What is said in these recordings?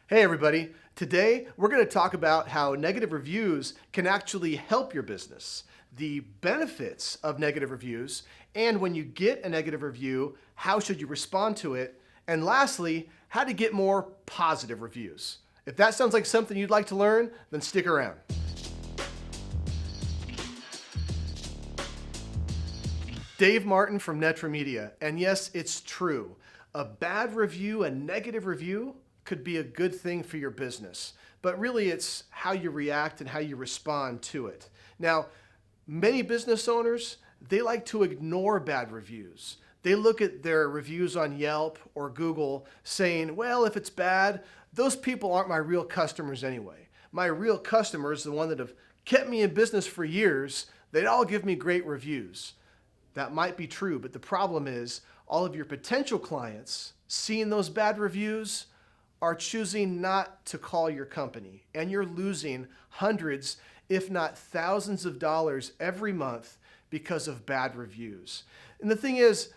Hey everybody, today we're going to talk about how negative reviews can actually help your business, the benefits of negative reviews, and when you get a negative review, how should you respond to it, and lastly, how to get more positive reviews. If that sounds like something you'd like to learn, then stick around. Dave Martin from Netra Media, and yes, it's true. A bad review, a negative review, could be a good thing for your business, but really it's how you react and how you respond to it. Now, many business owners, they like to ignore bad reviews. They look at their reviews on Yelp or Google saying, well, if it's bad, those people aren't my real customers anyway. My real customers, the one that have kept me in business for years, they'd all give me great reviews. That might be true, but the problem is all of your potential clients seeing those bad reviews are choosing not to call your company, and you're losing hundreds, if not thousands of dollars every month because of bad reviews. And the thing is,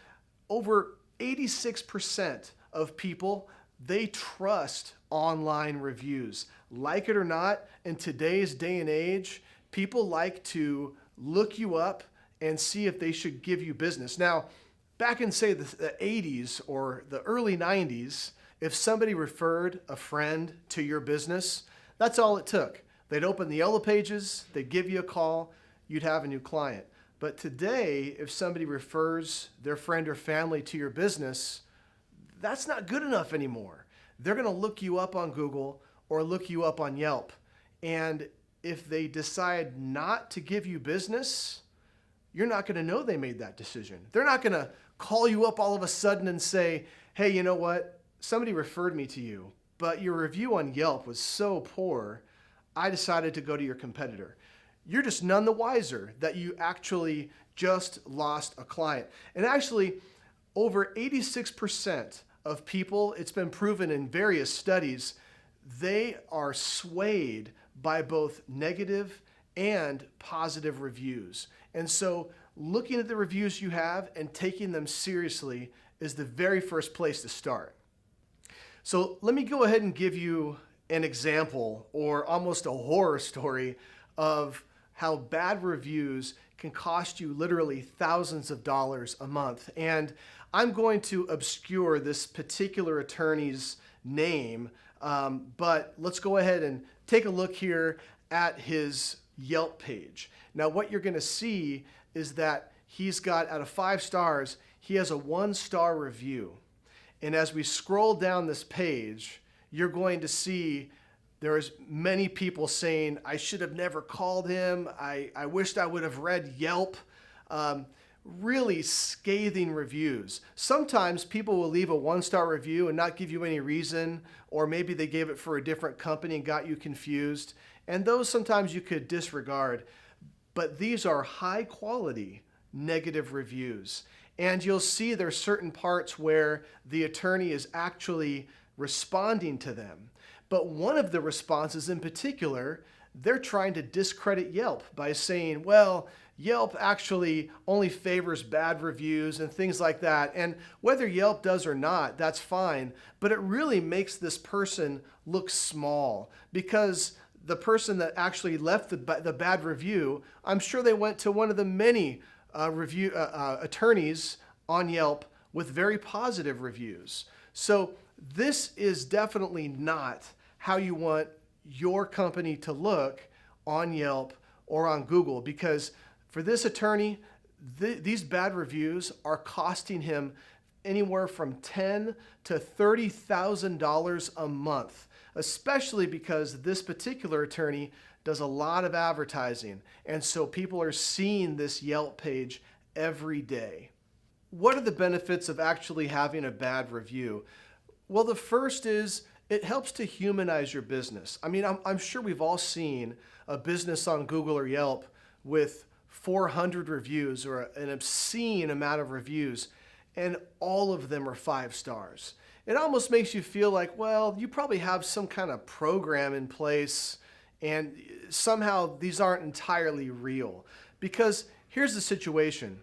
over 86% of people, they trust online reviews. Like it or not, in today's day and age, people like to look you up and see if they should give you business. Now, back in, say, the 80s or the early 90s, if somebody referred a friend to your business, that's all it took. They'd open the yellow pages, they'd give you a call, you'd have a new client. But today, if somebody refers their friend or family to your business, that's not good enough anymore. They're going to look you up on Google or look you up on Yelp. And if they decide not to give you business, you're not going to know they made that decision. They're not going to call you up all of a sudden and say, hey, you know what? Somebody referred me to you, but your review on Yelp was so poor, I decided to go to your competitor. You're just none the wiser that you actually just lost a client. And actually, over 86% of people, it's been proven in various studies, they are swayed by both negative and positive reviews. And so looking at the reviews you have and taking them seriously is the very first place to start. So let me go ahead and give you an example or almost a horror story of how bad reviews can cost you literally thousands of dollars a month. And I'm going to obscure this particular attorney's name, but let's go ahead and take a look here at his Yelp page. Now what you're going to see is that he's got, out of 5 stars, he has a 1-star review. And as we scroll down this page, you're going to see there's many people saying, I should have never called him. I wished I would have read Yelp. Really scathing reviews. Sometimes people will leave a 1-star review and not give you any reason, or maybe they gave it for a different company and got you confused. And those sometimes you could disregard. But these are high quality negative reviews. And you'll see there's certain parts where the attorney is actually responding to them. But one of the responses in particular, they're trying to discredit Yelp by saying, well, Yelp actually only favors bad reviews and things like that. And whether Yelp does or not, that's fine. But it really makes this person look small, because the person that actually left the bad review, I'm sure they went to one of the many attorneys on Yelp with very positive reviews. So this is definitely not how you want your company to look on Yelp or on Google, because for this attorney, these bad reviews are costing him anywhere from $10,000 to $30,000 a month, especially because this particular attorney does a lot of advertising. And so people are seeing this Yelp page every day. What are the benefits of actually having a bad review? Well, the first is it helps to humanize your business. I mean, I'm sure we've all seen a business on Google or Yelp with 400 reviews or an obscene amount of reviews, and all of them are 5 stars. It almost makes you feel like, well, you probably have some kind of program in place, and somehow these aren't entirely real. Because here's the situation.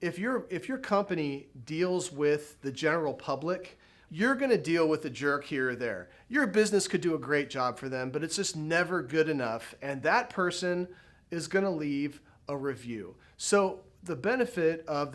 If your company deals with the general public, you're going to deal with a jerk here or there. Your business could do a great job for them, but it's just never good enough. And that person is going to leave a review. So the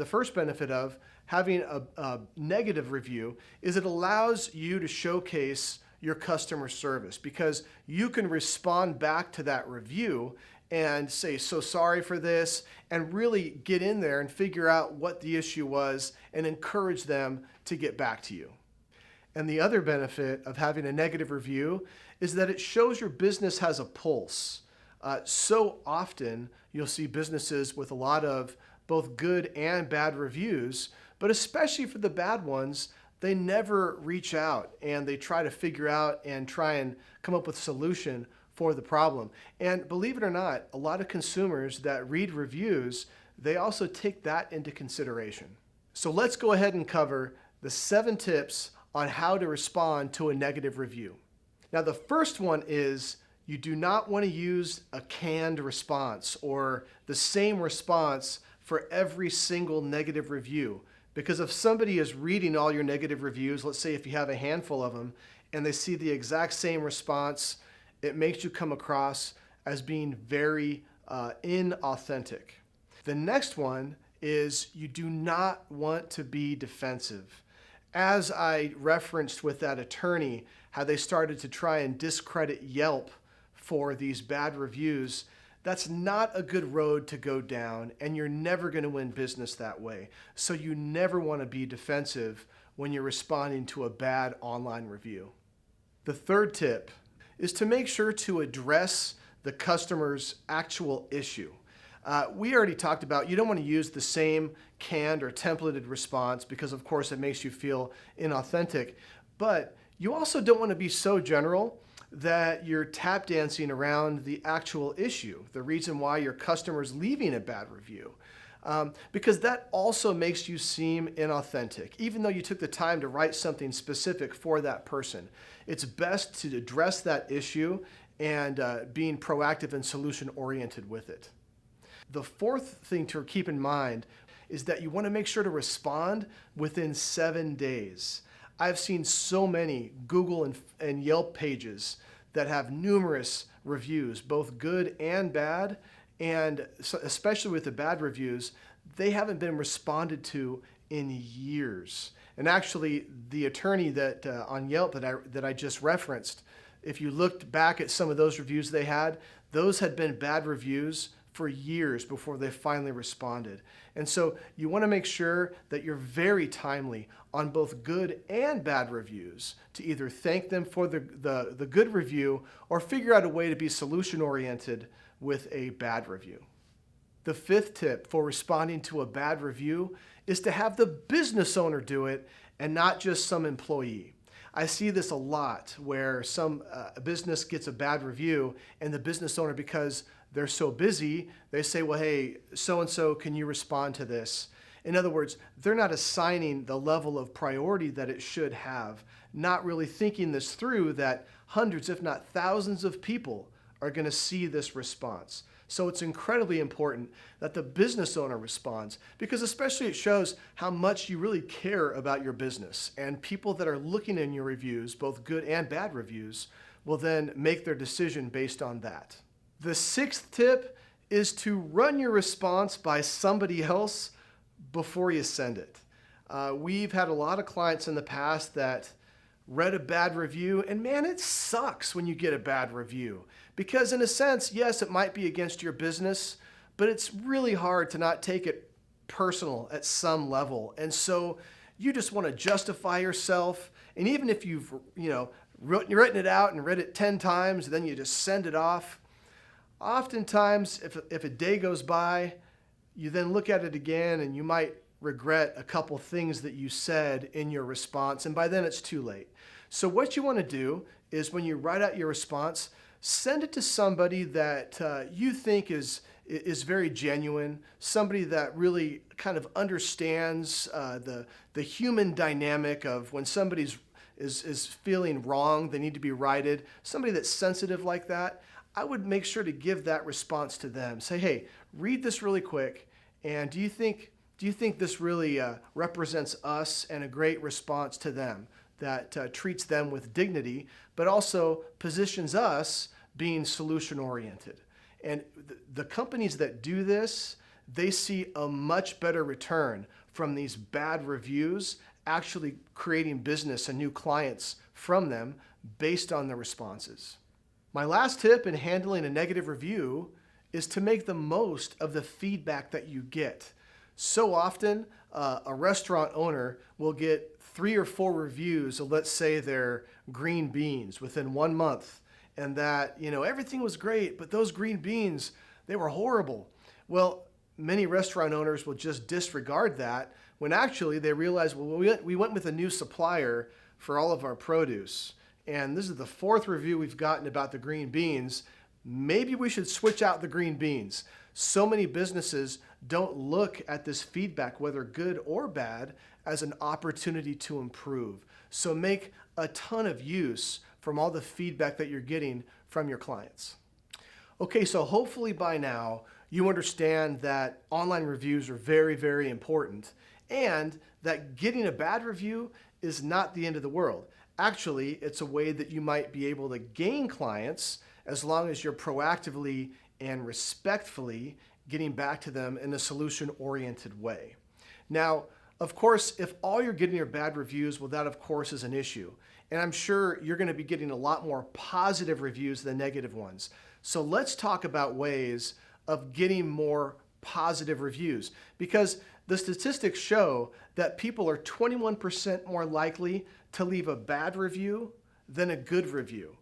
first benefit of having a negative review is it allows you to showcase your customer service, because you can respond back to that review and say, so sorry for this, and really get in there and figure out what the issue was and encourage them to get back to you. And the other benefit of having a negative review is that it shows your business has a pulse. So often you'll see businesses with a lot of both good and bad reviews, but especially for the bad ones, they never reach out and they try to figure out and try and come up with a solution for the problem. And believe it or not, a lot of consumers that read reviews, they also take that into consideration. So let's go ahead and cover the 7 tips on how to respond to a negative review. Now, the first one is you do not want to use a canned response or the same response for every single negative review. Because if somebody is reading all your negative reviews, let's say if you have a handful of them, and they see the exact same response, it makes you come across as being very inauthentic. The next one is you do not want to be defensive. As I referenced with that attorney, how they started to try and discredit Yelp for these bad reviews, that's not a good road to go down, and you're never going to win business that way. So you never want to be defensive when you're responding to a bad online review. The third tip is to make sure to address the customer's actual issue. We already talked about you don't want to use the same canned or templated response because, of course, it makes you feel inauthentic. But you also don't want to be so general that you're tap dancing around the actual issue, the reason why your customer's leaving a bad review. Because that also makes you seem inauthentic, even though you took the time to write something specific for that person. It's best to address that issue and being proactive and solution-oriented with it. The fourth thing to keep in mind is that you want to make sure to respond within 7 days. I've seen so many Google and Yelp pages that have numerous reviews, both good and bad, and especially with the bad reviews, they haven't been responded to in years. And actually, the attorney that on Yelp that I just referenced, if you looked back at some of those reviews they had, those had been bad reviews for years before they finally responded. And so you want to make sure that you're very timely on both good and bad reviews to either thank them for the good review or figure out a way to be solution-oriented with a bad review. The fifth tip for responding to a bad review is to have the business owner do it and not just some employee. I see this a lot where some business gets a bad review and the business owner, because they're so busy, they say, well, hey, so-and-so, can you respond to this? In other words, they're not assigning the level of priority that it should have, not really thinking this through that hundreds, if not thousands of people are going to see this response. So it's incredibly important that the business owner responds, because especially it shows how much you really care about your business, and people that are looking in your reviews, both good and bad reviews, will then make their decision based on that. The sixth tip is to run your response by somebody else before you send it. We've had a lot of clients in the past that read a bad review, and man, it sucks when you get a bad review. Because in a sense, yes, it might be against your business, but it's really hard to not take it personal at some level. And so you just want to justify yourself. And even if you've written it out and read it 10 times, and then you just send it off, oftentimes if a day goes by, you then look at it again and you might regret a couple things that you said in your response, and by then it's too late. So what you want to do is when you write out your response, send it to somebody that you think is very genuine, somebody that really kind of understands the human dynamic of when somebody's is feeling wrong, they need to be righted, somebody that's sensitive like that. I would make sure to give that response to them. Say, hey, read this really quick, and do you think this really represents us and a great response to them? that treats them with dignity, but also positions us being solution-oriented. And the companies that do this, they see a much better return from these bad reviews, actually creating business and new clients from them based on the responses. My last tip in handling a negative review is to make the most of the feedback that you get. So often, a restaurant owner will get 3 or 4 reviews of, let's say, their green beans within 1 month, and that, everything was great, but those green beans, they were horrible. Well, many restaurant owners will just disregard that when actually they realize, well, we went with a new supplier for all of our produce, and this is the 4th review we've gotten about the green beans. Maybe we should switch out the green beans. So many businesses don't look at this feedback, whether good or bad, as an opportunity to improve. So make a ton of use from all the feedback that you're getting from your clients. Okay, so hopefully by now you understand that online reviews are very, very important, and that getting a bad review is not the end of the world. Actually, it's a way that you might be able to gain clients as long as you're proactively and respectfully getting back to them in a solution-oriented way. Now, of course, if all you're getting are bad reviews, well, that of course is an issue. And I'm sure you're going to be getting a lot more positive reviews than negative ones. So let's talk about ways of getting more positive reviews, because the statistics show that people are 21% more likely to leave a bad review than a good review.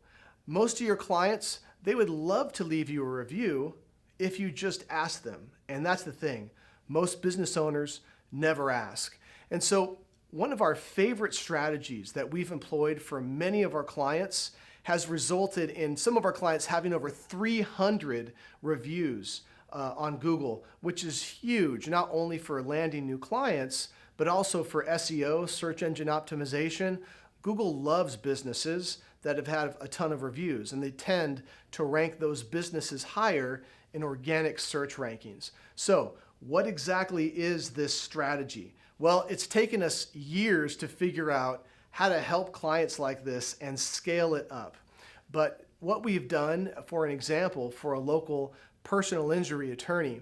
Most of your clients, they would love to leave you a review if you just ask them. And that's the thing. Most business owners never ask. And so one of our favorite strategies that we've employed for many of our clients has resulted in some of our clients having over 300 reviews on Google, which is huge, not only for landing new clients, but also for SEO, search engine optimization. Google loves businesses that have had a ton of reviews, and they tend to rank those businesses higher in organic search rankings. So what exactly is this strategy? Well, it's taken us years to figure out how to help clients like this and scale it up. But what we've done, for an example, for a local personal injury attorney,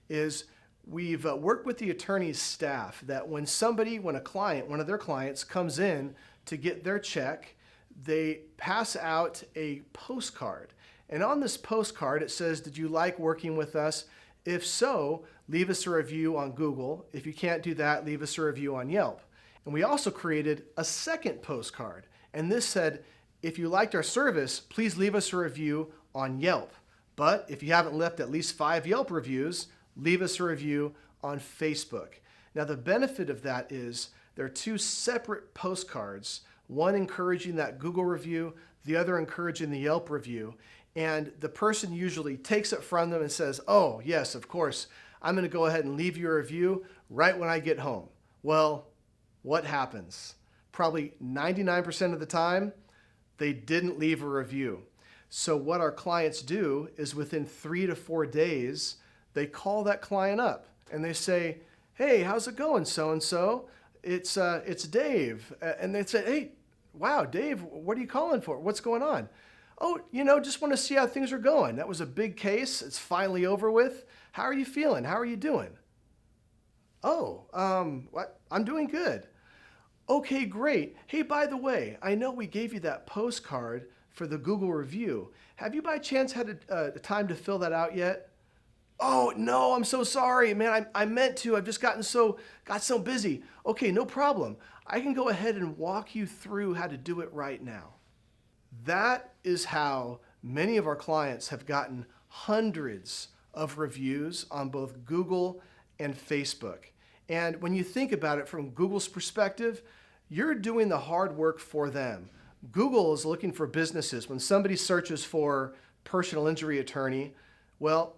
is we've worked with the attorney's staff that when a client, one of their clients, comes in to get their check, they pass out a postcard. And on this postcard, it says, "Did you like working with us? If so, leave us a review on Google. If you can't do that, leave us a review on Yelp." And we also created a second postcard. And this said, "If you liked our service, please leave us a review on Yelp. But if you haven't left at least 5 Yelp reviews, leave us a review on Facebook." Now, the benefit of that is there are 2 separate postcards, one encouraging that Google review, the other encouraging the Yelp review. And the person usually takes it from them and says, "Oh, yes, of course, I'm going to go ahead and leave you a review right when I get home." Well, what happens? Probably 99% of the time, they didn't leave a review. So what our clients do is within 3 to 4 days, they call that client up and they say, "Hey, how's it going, so-and-so? It's Dave." And they say, "Hey, wow, Dave, what are you calling for? What's going on?" "Oh, just want to see how things are going. That was a big case. It's finally over with. How are you feeling? How are you doing?" "Oh, what? I'm doing good." "Okay, great. Hey, by the way, I know we gave you that postcard for the Google review. Have you by chance had a time to fill that out yet?" "Oh, no, I'm so sorry, man. I meant to. I've just got so busy." "Okay, no problem. I can go ahead and walk you through how to do it right now." That is how many of our clients have gotten hundreds of reviews on both Google and Facebook. And when you think about it from Google's perspective, you're doing the hard work for them. Google is looking for businesses. When somebody searches for personal injury attorney, well,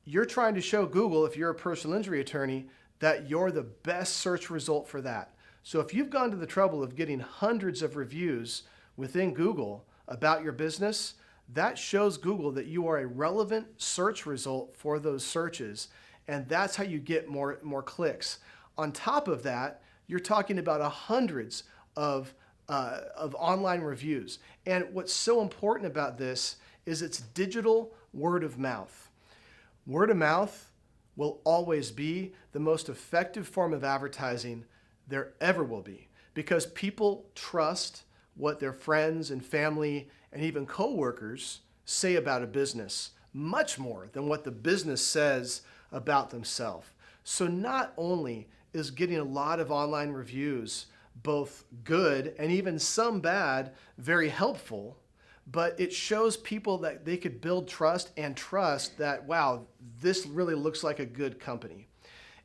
you're trying to show Google, if you're a personal injury attorney, that you're the best search result for that. So if you've gone to the trouble of getting hundreds of reviews within Google about your business, that shows Google that you are a relevant search result for those searches. And that's how you get more clicks. On top of that, you're talking about hundreds of of online reviews. And what's so important about this is it's digital word of mouth. Word of mouth will always be the most effective form of advertising there ever will be, because people trust what their friends and family and even coworkers say about a business much more than what the business says about themselves. So not only is getting a lot of online reviews, both good and even some bad, very helpful, but it shows people that they could build trust and trust that, wow, this really looks like a good company.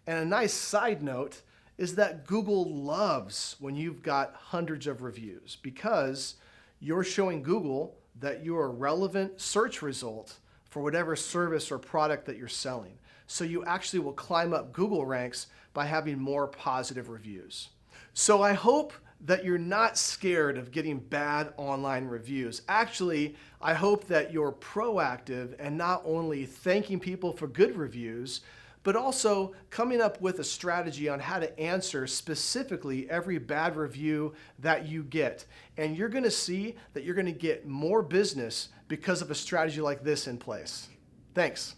And a nice side note is that Google loves when you've got hundreds of reviews, because you're showing Google that you're a relevant search result for whatever service or product that you're selling. So you actually will climb up Google ranks by having more positive reviews. So I hope that you're not scared of getting bad online reviews. Actually, I hope that you're proactive and not only thanking people for good reviews, but also coming up with a strategy on how to answer specifically every bad review that you get. And you're gonna see that you're gonna get more business because of a strategy like this in place. Thanks.